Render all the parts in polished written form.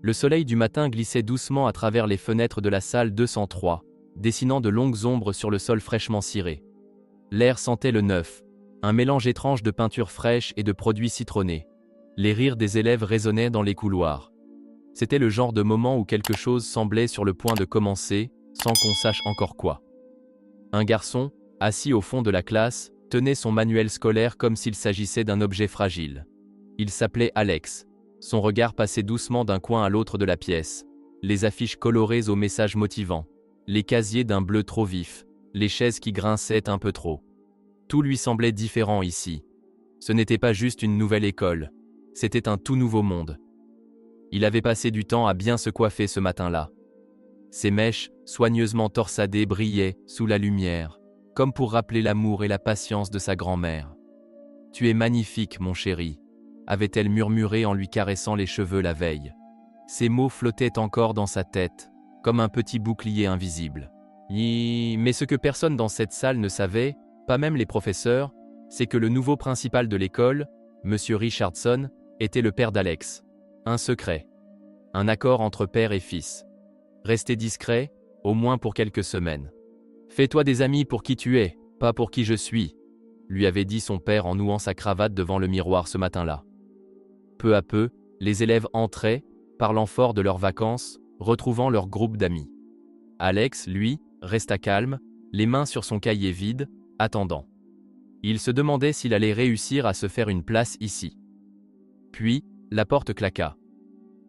Le soleil du matin glissait doucement à travers les fenêtres de la salle 203, dessinant de longues ombres sur le sol fraîchement ciré. L'air sentait le neuf, un mélange étrange de peinture fraîche et de produits citronnés. Les rires des élèves résonnaient dans les couloirs. C'était le genre de moment où quelque chose semblait sur le point de commencer, sans qu'on sache encore quoi. Un garçon, assis au fond de la classe, tenait son manuel scolaire comme s'il s'agissait d'un objet fragile. Il s'appelait Alex. Son regard passait doucement d'un coin à l'autre de la pièce. Les affiches colorées aux messages motivants. Les casiers d'un bleu trop vif. Les chaises qui grinçaient un peu trop. Tout lui semblait différent ici. Ce n'était pas juste une nouvelle école. C'était un tout nouveau monde. Il avait passé du temps à bien se coiffer ce matin-là. Ses mèches, soigneusement torsadées, brillaient sous la lumière, comme pour rappeler l'amour et la patience de sa grand-mère. « Tu es magnifique, mon chéri », avait-elle murmuré en lui caressant les cheveux la veille. Ces mots flottaient encore dans sa tête, comme un petit bouclier invisible. Mais ce que personne dans cette salle ne savait, pas même les professeurs, c'est que le nouveau principal de l'école, M. Richardson, était le père d'Alex. Un secret. Un accord entre père et fils. Restez discret, au moins pour quelques semaines. Fais-toi des amis pour qui tu es, pas pour qui je suis, lui avait dit son père en nouant sa cravate devant le miroir ce matin-là. Peu à peu, les élèves entraient, parlant fort de leurs vacances, retrouvant leur groupe d'amis. Alex, lui, resta calme, les mains sur son cahier vide, attendant. Il se demandait s'il allait réussir à se faire une place ici. Puis, la porte claqua.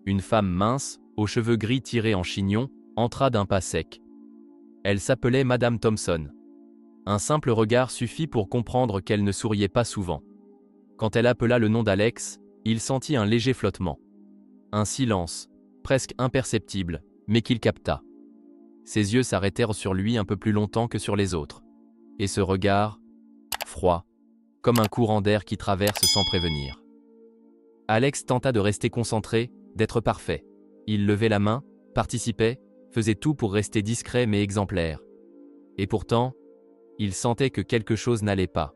Une femme mince, aux cheveux gris tirés en chignon, entra d'un pas sec. Elle s'appelait Madame Thompson. Un simple regard suffit pour comprendre qu'elle ne souriait pas souvent. Quand elle appela le nom d'Alex, il sentit un léger flottement. Un silence, presque imperceptible, mais qu'il capta. Ses yeux s'arrêtèrent sur lui un peu plus longtemps que sur les autres. Et ce regard, froid, comme un courant d'air qui traverse sans prévenir. Alex tenta de rester concentré, d'être parfait. Il levait la main, participait, faisait tout pour rester discret mais exemplaire. Et pourtant, il sentait que quelque chose n'allait pas.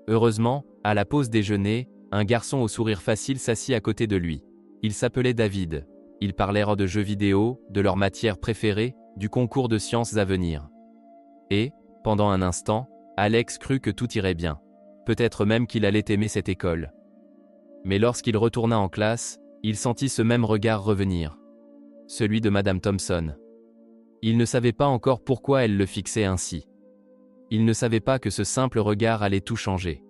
Heureusement, à la pause déjeuner, un garçon au sourire facile s'assit à côté de lui. Il s'appelait David. Ils parlèrent de jeux vidéo, de leur matière préférée, du concours de sciences à venir. Et, pendant un instant, Alex crut que tout irait bien. Peut-être même qu'il allait aimer cette école. Mais lorsqu'il retourna en classe, il sentit ce même regard revenir. Celui de Madame Thompson. Il ne savait pas encore pourquoi elle le fixait ainsi. Il ne savait pas que ce simple regard allait tout changer.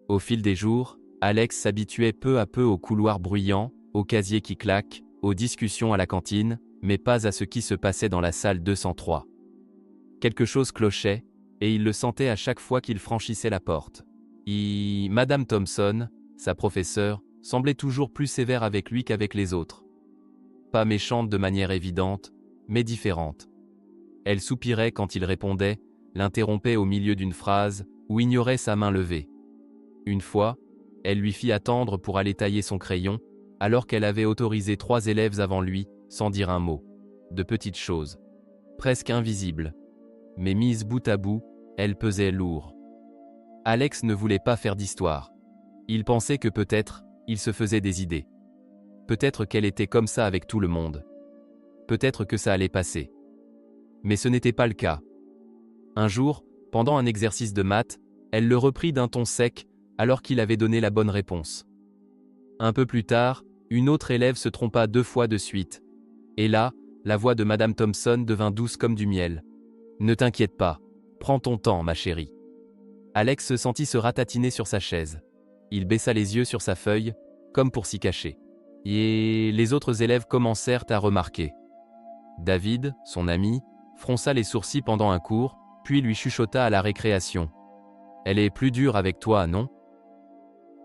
Au fil des jours, Alex s'habituait peu à peu aux couloirs bruyants, aux casiers qui claquent, aux discussions à la cantine, mais pas à ce qui se passait dans la salle 203. Quelque chose clochait, et il le sentait à chaque fois qu'il franchissait la porte. Madame Thompson, sa professeure, semblait toujours plus sévère avec lui qu'avec les autres. Pas méchante de manière évidente, mais différente. Elle soupirait quand il répondait, l'interrompait au milieu d'une phrase, ou ignorait sa main levée. Une fois, elle lui fit attendre pour aller tailler son crayon, alors qu'elle avait autorisé 3 élèves avant lui, sans dire un mot. De petites choses. Presque invisibles. Mais mises bout à bout, elles pesaient lourd. Alex ne voulait pas faire d'histoire. Il pensait que peut-être, il se faisait des idées. Peut-être qu'elle était comme ça avec tout le monde. Peut-être que ça allait passer. Mais ce n'était pas le cas. Un jour, pendant un exercice de maths, elle le reprit d'un ton sec, alors qu'il avait donné la bonne réponse. Un peu plus tard, une autre élève se trompa 2 fois de suite. Et là, la voix de Madame Thompson devint douce comme du miel. « Ne t'inquiète pas, prends ton temps, ma chérie. » Alex se sentit se ratatiner sur sa chaise. Il baissa les yeux sur sa feuille, comme pour s'y cacher. Et les autres élèves commencèrent à remarquer. David, son ami, fronça les sourcils pendant un cours, puis lui chuchota à la récréation. « Elle est plus dure avec toi, non ?»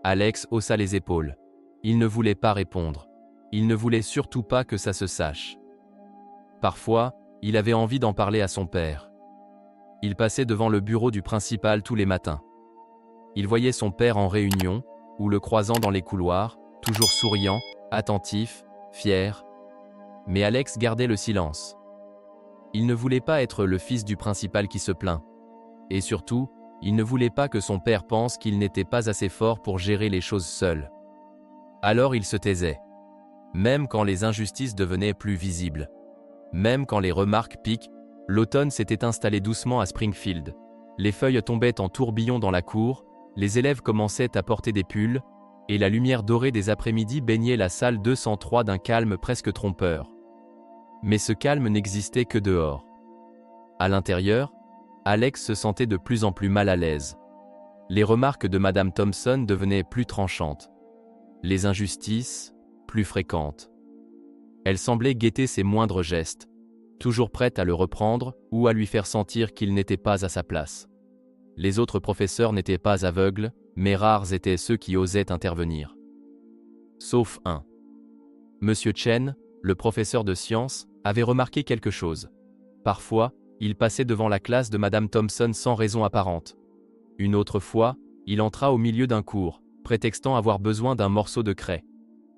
Alex haussa les épaules. Il ne voulait pas répondre. Il ne voulait surtout pas que ça se sache. Parfois, il avait envie d'en parler à son père. Il passait devant le bureau du principal tous les matins. Il voyait son père en réunion, ou le croisant dans les couloirs, toujours souriant, attentif, fier. Mais Alex gardait le silence. Il ne voulait pas être le fils du principal qui se plaint. Et surtout, il ne voulait pas que son père pense qu'il n'était pas assez fort pour gérer les choses seul. Alors il se taisait. Même quand les injustices devenaient plus visibles. Même quand les remarques piquent, l'automne s'était installé doucement à Springfield. Les feuilles tombaient en tourbillons dans la cour, les élèves commençaient à porter des pulls, et la lumière dorée des après-midi baignait la salle 203 d'un calme presque trompeur. Mais ce calme n'existait que dehors. À l'intérieur, Alex se sentait de plus en plus mal à l'aise. Les remarques de Madame Thompson devenaient plus tranchantes. Les injustices, plus fréquentes. Elle semblait guetter ses moindres gestes, toujours prête à le reprendre ou à lui faire sentir qu'il n'était pas à sa place. Les autres professeurs n'étaient pas aveugles, mais rares étaient ceux qui osaient intervenir. Sauf un. Monsieur Chen, le professeur de sciences, avait remarqué quelque chose. Parfois, il passait devant la classe de Madame Thompson sans raison apparente. Une autre fois, il entra au milieu d'un cours, prétextant avoir besoin d'un morceau de craie.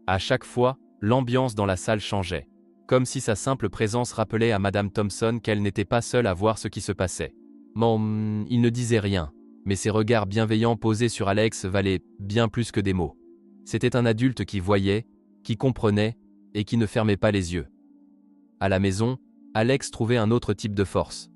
À chaque fois, l'ambiance dans la salle changeait, comme si sa simple présence rappelait à Madame Thompson qu'elle n'était pas seule à voir ce qui se passait. Il ne disait rien, mais ses regards bienveillants posés sur Alex valaient bien plus que des mots. C'était un adulte qui voyait, qui comprenait, et qui ne fermait pas les yeux. À la maison, Alex trouvait un autre type de force.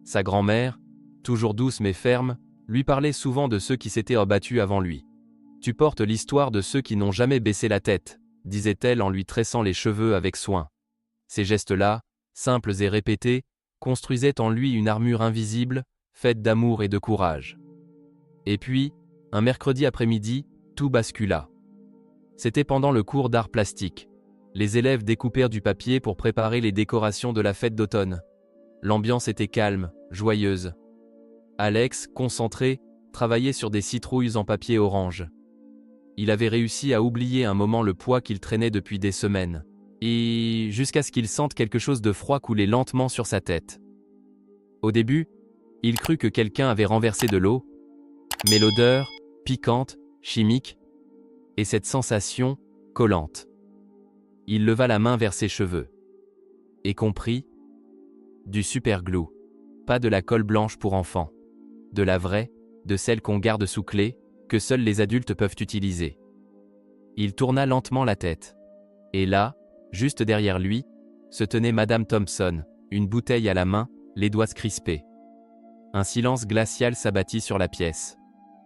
Sa grand-mère, toujours douce mais ferme, lui parlait souvent de ceux qui s'étaient abattus avant lui. « Tu portes l'histoire de ceux qui n'ont jamais baissé la tête », disait-elle en lui tressant les cheveux avec soin. Ces gestes-là, simples et répétés, construisaient en lui une armure invisible, faite d'amour et de courage. Et puis, un mercredi après-midi, tout bascula. C'était pendant le cours d'art plastique. Les élèves découpèrent du papier pour préparer les décorations de la fête d'automne. L'ambiance était calme, joyeuse. Alex, concentré, travaillait sur des citrouilles en papier orange. Il avait réussi à oublier un moment le poids qu'il traînait depuis des semaines, et jusqu'à ce qu'il sente quelque chose de froid couler lentement sur sa tête. Au début, il crut que quelqu'un avait renversé de l'eau, mais l'odeur, piquante, chimique, et cette sensation, collante. Il leva la main vers ses cheveux. Et comprit, du superglue, pas de la colle blanche pour enfants, de la vraie, de celle qu'on garde sous clé, que seuls les adultes peuvent utiliser. Il tourna lentement la tête. Et là, juste derrière lui, se tenait Madame Thompson, une bouteille à la main, les doigts crispés. Un silence glacial s'abattit sur la pièce.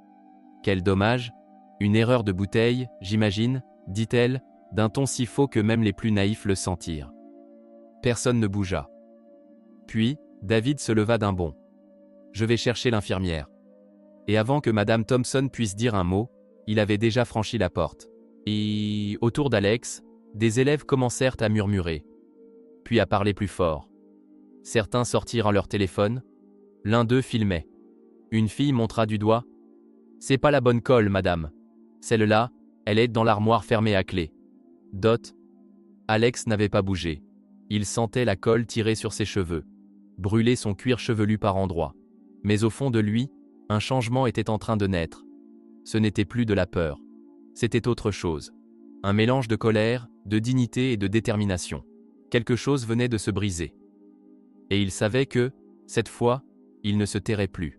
« Quel dommage, une erreur de bouteille, j'imagine, dit-elle, d'un ton si faux que même les plus naïfs le sentirent. Personne ne bougea. Puis, David se leva d'un bond. « Je vais chercher l'infirmière. » Et avant que Madame Thompson puisse dire un mot, il avait déjà franchi la porte. Et, autour d'Alex, des élèves commencèrent à murmurer, puis à parler plus fort. Certains sortirent leur téléphone. L'un d'eux filmait. Une fille montra du doigt. « C'est pas la bonne colle, madame. Celle-là, elle est dans l'armoire fermée à clé. » Dot. Alex n'avait pas bougé. Il sentait la colle tirer sur ses cheveux, brûler son cuir chevelu par endroits. Mais au fond de lui, un changement était en train de naître. Ce n'était plus de la peur. C'était autre chose. Un mélange de colère, de dignité et de détermination. Quelque chose venait de se briser. Et il savait que, cette fois, il ne se tairait plus.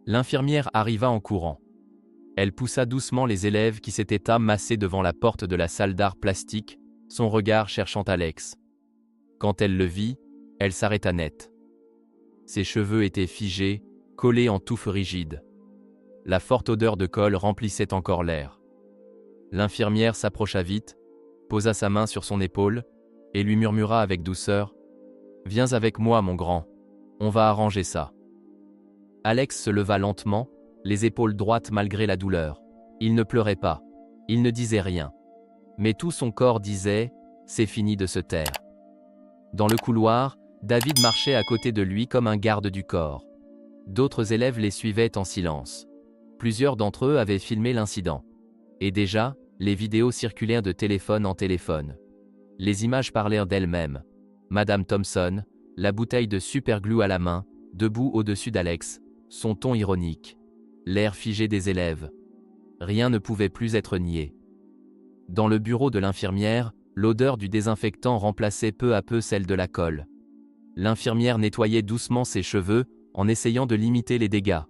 L'infirmière arriva en courant. Elle poussa doucement les élèves qui s'étaient amassés devant la porte de la salle d'art plastique, son regard cherchant Alex. Quand elle le vit, elle s'arrêta net. Ses cheveux étaient figés, collés en touffes rigides. La forte odeur de colle remplissait encore l'air. L'infirmière s'approcha vite, posa sa main sur son épaule, et lui murmura avec douceur « Viens avec moi, mon grand, on va arranger ça. » Alex se leva lentement, les épaules droites malgré la douleur. Il ne pleurait pas, il ne disait rien. Mais tout son corps disait « C'est fini de se taire ». Dans le couloir, David marchait à côté de lui comme un garde du corps. D'autres élèves les suivaient en silence. Plusieurs d'entre eux avaient filmé l'incident. Et déjà, les vidéos circulèrent de téléphone en téléphone. Les images parlèrent d'elles-mêmes. Madame Thompson, la bouteille de superglue à la main, debout au-dessus d'Alex, son ton ironique. L'air figé des élèves. Rien ne pouvait plus être nié. Dans le bureau de l'infirmière, l'odeur du désinfectant remplaçait peu à peu celle de la colle. L'infirmière nettoyait doucement ses cheveux, en essayant de limiter les dégâts.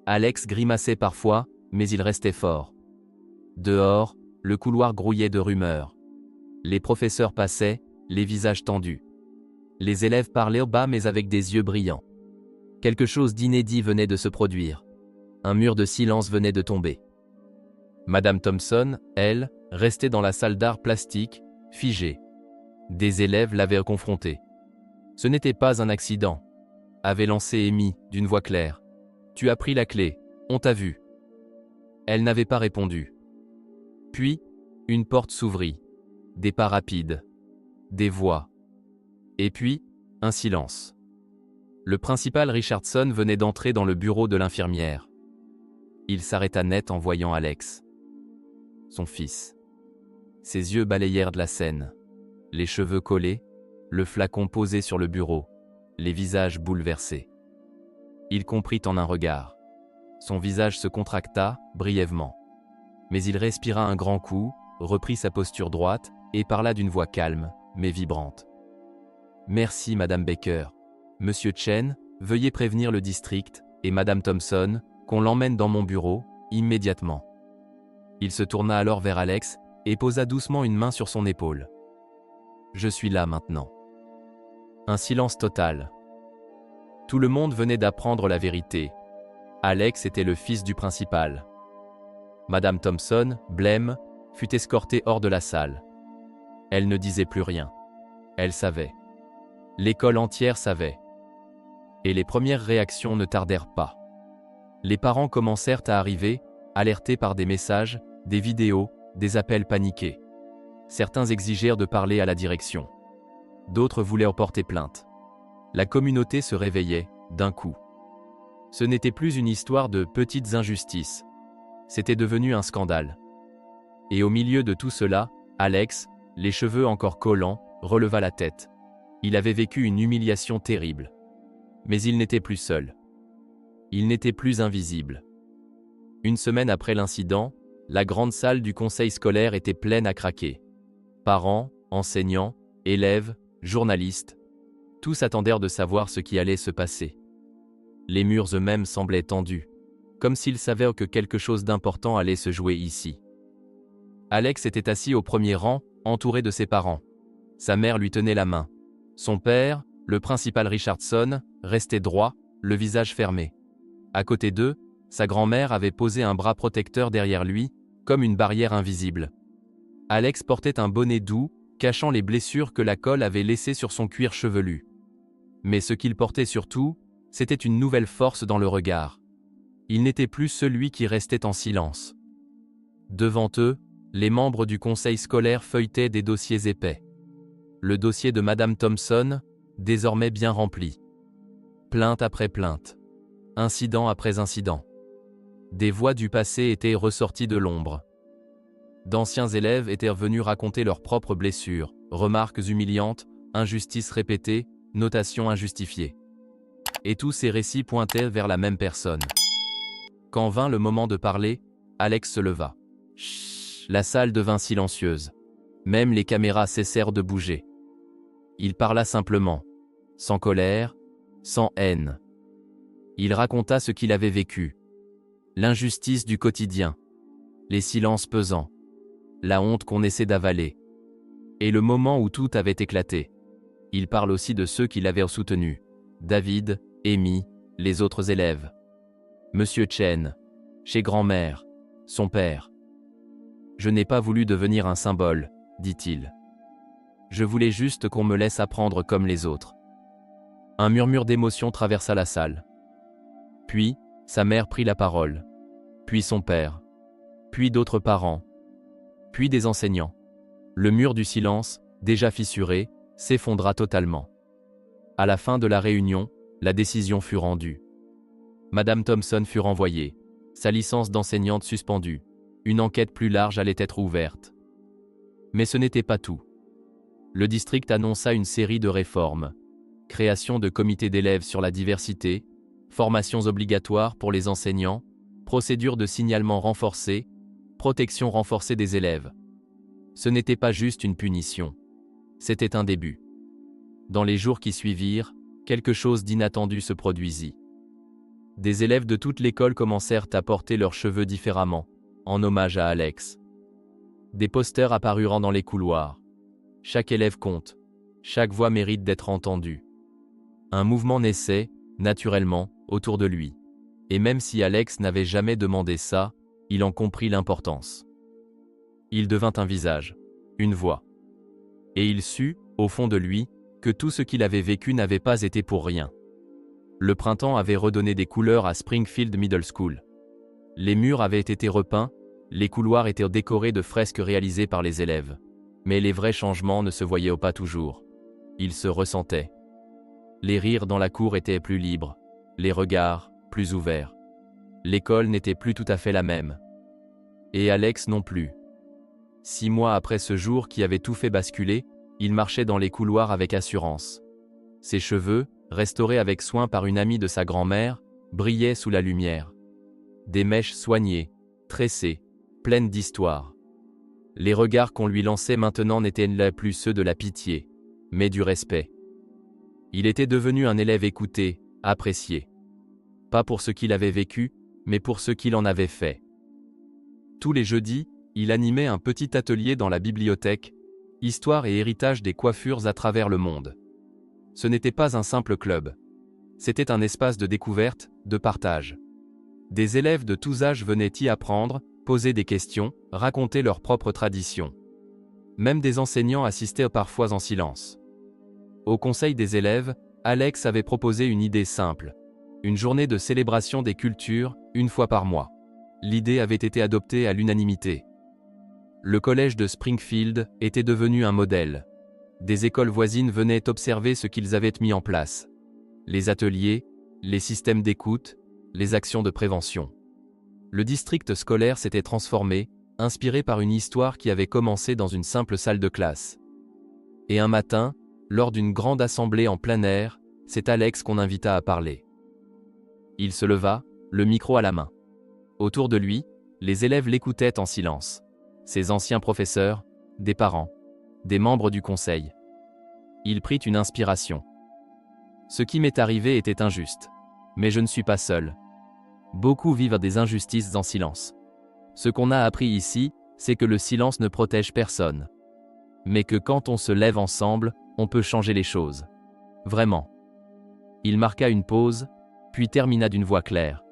Alex grimaçait parfois, mais il restait fort. Dehors, le couloir grouillait de rumeurs. Les professeurs passaient, les visages tendus. Les élèves parlaient bas mais avec des yeux brillants. Quelque chose d'inédit venait de se produire. Un mur de silence venait de tomber. Madame Thompson, elle, restait dans la salle d'art plastique, figée. Des élèves l'avaient confrontée. Ce n'était pas un accident, avait lancé Amy, d'une voix claire. Tu as pris la clé, on t'a vu. Elle n'avait pas répondu. Puis, une porte s'ouvrit. Des pas rapides. Des voix. Et puis, un silence. Le principal Richardson venait d'entrer dans le bureau de l'infirmière. Il s'arrêta net en voyant Alex. Son fils. Ses yeux balayèrent de la scène. Les cheveux collés, le flacon posé sur le bureau, les visages bouleversés. Il comprit en un regard. Son visage se contracta, brièvement. Mais il respira un grand coup, reprit sa posture droite, et parla d'une voix calme, mais vibrante. « Merci, Madame Baker. Monsieur Chen, veuillez prévenir le district, et Madame Thompson, qu'on l'emmène dans mon bureau, immédiatement. » Il se tourna alors vers Alex, et posa doucement une main sur son épaule. « Je suis là maintenant. » Un silence total. Tout le monde venait d'apprendre la vérité. Alex était le fils du principal. Madame Thompson, blême, fut escortée hors de la salle. Elle ne disait plus rien. Elle savait. L'école entière savait. Et les premières réactions ne tardèrent pas. Les parents commencèrent à arriver, alertés par des messages, des vidéos, des appels paniqués. Certains exigèrent de parler à la direction. D'autres voulaient porter plainte. La communauté se réveillait, d'un coup. Ce n'était plus une histoire de petites injustices. C'était devenu un scandale. Et au milieu de tout cela, Alex, les cheveux encore collants, releva la tête. Il avait vécu une humiliation terrible. Mais il n'était plus seul. Il n'était plus invisible. Une semaine après l'incident, la grande salle du conseil scolaire était pleine à craquer. Parents, enseignants, élèves, journalistes, tous attendèrent de savoir ce qui allait se passer. Les murs eux-mêmes semblaient tendus, comme s'ils savaient que quelque chose d'important allait se jouer ici. Alex était assis au premier rang, entouré de ses parents. Sa mère lui tenait la main. Son père, le principal Richardson, restait droit, le visage fermé. À côté d'eux, sa grand-mère avait posé un bras protecteur derrière lui, comme une barrière invisible. Alex portait un bonnet doux, cachant les blessures que la colle avait laissées sur son cuir chevelu. Mais ce qu'il portait surtout, c'était une nouvelle force dans le regard. Il n'était plus celui qui restait en silence. Devant eux, les membres du conseil scolaire feuilletaient des dossiers épais. Le dossier de Madame Thompson, désormais bien rempli. Plainte après plainte. Incident après incident. Des voix du passé étaient ressorties de l'ombre. D'anciens élèves étaient venus raconter leurs propres blessures, remarques humiliantes, injustices répétées, notations injustifiées. Et tous ces récits pointaient vers la même personne. Quand vint le moment de parler, Alex se leva. Chut, la salle devint silencieuse. Même les caméras cessèrent de bouger. Il parla simplement, sans colère, sans haine. Il raconta ce qu'il avait vécu. L'injustice du quotidien. Les silences pesants. La honte qu'on essaie d'avaler. Et le moment où tout avait éclaté. Il parle aussi de ceux qui l'avaient soutenu. David, Amy, les autres élèves. Monsieur Chen, chez grand-mère, son père. Je n'ai pas voulu devenir un symbole, dit-il. Je voulais juste qu'on me laisse apprendre comme les autres. Un murmure d'émotion traversa la salle. Puis, sa mère prit la parole. Puis son père. Puis d'autres parents. Puis des enseignants. Le mur du silence, déjà fissuré, s'effondra totalement. À la fin de la réunion, la décision fut rendue. Madame Thompson fut renvoyée. Sa licence d'enseignante suspendue. Une enquête plus large allait être ouverte. Mais ce n'était pas tout. Le district annonça une série de réformes. Création de comités d'élèves sur la diversité, formations obligatoires pour les enseignants, procédures de signalement renforcées, protection renforcée des élèves. Ce n'était pas juste une punition. C'était un début. Dans les jours qui suivirent, quelque chose d'inattendu se produisit. Des élèves de toute l'école commencèrent à porter leurs cheveux différemment, en hommage à Alex. Des posters apparurent dans les couloirs. Chaque élève compte. Chaque voix mérite d'être entendue. Un mouvement naissait, naturellement, autour de lui. Et même si Alex n'avait jamais demandé ça, il en comprit l'importance. Il devint un visage, une voix. Et il sut, au fond de lui, que tout ce qu'il avait vécu n'avait pas été pour rien. Le printemps avait redonné des couleurs à Springfield Middle School. Les murs avaient été repeints, les couloirs étaient décorés de fresques réalisées par les élèves. Mais les vrais changements ne se voyaient pas toujours. Ils se ressentaient. Les rires dans la cour étaient plus libres, les regards plus ouverts. L'école n'était plus tout à fait la même. Et Alex non plus. 6 mois après ce jour qui avait tout fait basculer, il marchait dans les couloirs avec assurance. Ses cheveux, restaurés avec soin par une amie de sa grand-mère, brillaient sous la lumière. Des mèches soignées, tressées, pleines d'histoire. Les regards qu'on lui lançait maintenant n'étaient plus ceux de la pitié, mais du respect. Il était devenu un élève écouté, apprécié. Pas pour ce qu'il avait vécu, mais pour ce qu'il en avait fait. Tous les jeudis, il animait un petit atelier dans la bibliothèque, Histoire et héritage des coiffures à travers le monde. Ce n'était pas un simple club. C'était un espace de découverte, de partage. Des élèves de tous âges venaient y apprendre, poser des questions, raconter leurs propres traditions. Même des enseignants assistaient parfois en silence. Au conseil des élèves, Alex avait proposé une idée simple. Une journée de célébration des cultures, une fois par mois. L'idée avait été adoptée à l'unanimité. Le collège de Springfield était devenu un modèle. Des écoles voisines venaient observer ce qu'ils avaient mis en place. Les ateliers, les systèmes d'écoute, les actions de prévention. Le district scolaire s'était transformé, inspiré par une histoire qui avait commencé dans une simple salle de classe. Et un matin, lors d'une grande assemblée en plein air, c'est Alex qu'on invita à parler. Il se leva, le micro à la main. Autour de lui, les élèves l'écoutaient en silence. Ses anciens professeurs, des parents, des membres du conseil. Il prit une inspiration. Ce qui m'est arrivé était injuste. Mais je ne suis pas seul. Beaucoup vivent des injustices en silence. Ce qu'on a appris ici, c'est que le silence ne protège personne. Mais que quand on se lève ensemble, on peut changer les choses. Vraiment. Il marqua une pause, puis termina d'une voix claire.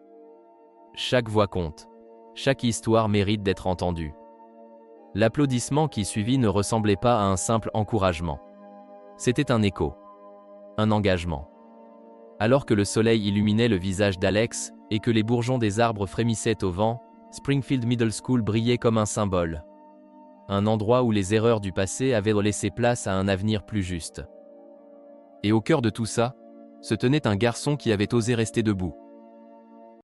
Chaque voix compte. Chaque histoire mérite d'être entendue. L'applaudissement qui suivit ne ressemblait pas à un simple encouragement. C'était un écho. Un engagement. Alors que le soleil illuminait le visage d'Alex, et que les bourgeons des arbres frémissaient au vent, Springfield Middle School brillait comme un symbole. Un endroit où les erreurs du passé avaient laissé place à un avenir plus juste. Et au cœur de tout ça, se tenait un garçon qui avait osé rester debout.